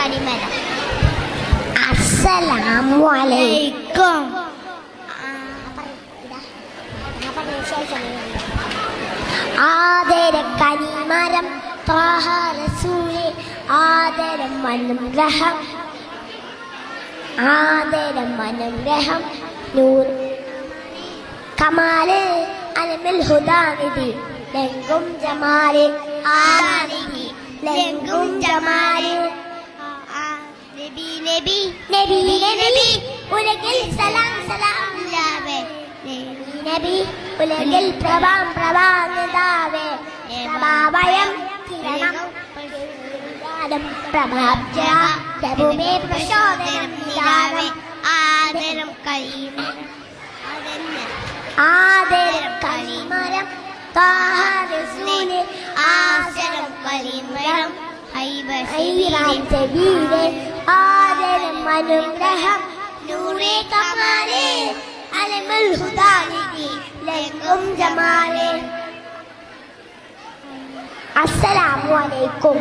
കനിമരം. അസ്സലാമു അലൈക്കും. ആദരം കനിമരം ത്വാഹ റസൂലേ ആദരം അനുഗ്രഹം ആദരം അനുഗ്രഹം നൂർ കമാല് അലമിൽ ഹുദാനിധി ലംഘും ജമാല് ആദാനിധി ലംഘും ജമാല് നബി നബി നബി നബി ഉലകിൽ സലാം സലാം ലാവേ നബി ഉലകിൽ പ്രഭാം പ്രഭാനിതാവേ പ്രഭാവയം കിരണം പ്രഭാബ്ജ പ്രഭുമേ പ്രചോദനം നിരാവേ ആദരം കലിമരം ആദരം കലിമരം ത്വാഹ റസൂലേ ആദരം കലിമരം ഹൈബീരേ ആദരം അനുഗ്രഹം നൂറേ കമാലേ അലമുൽ ഹുദാനിധി ലംഘും ജമാലേ. അസ്സലാമു അലൈക്കും.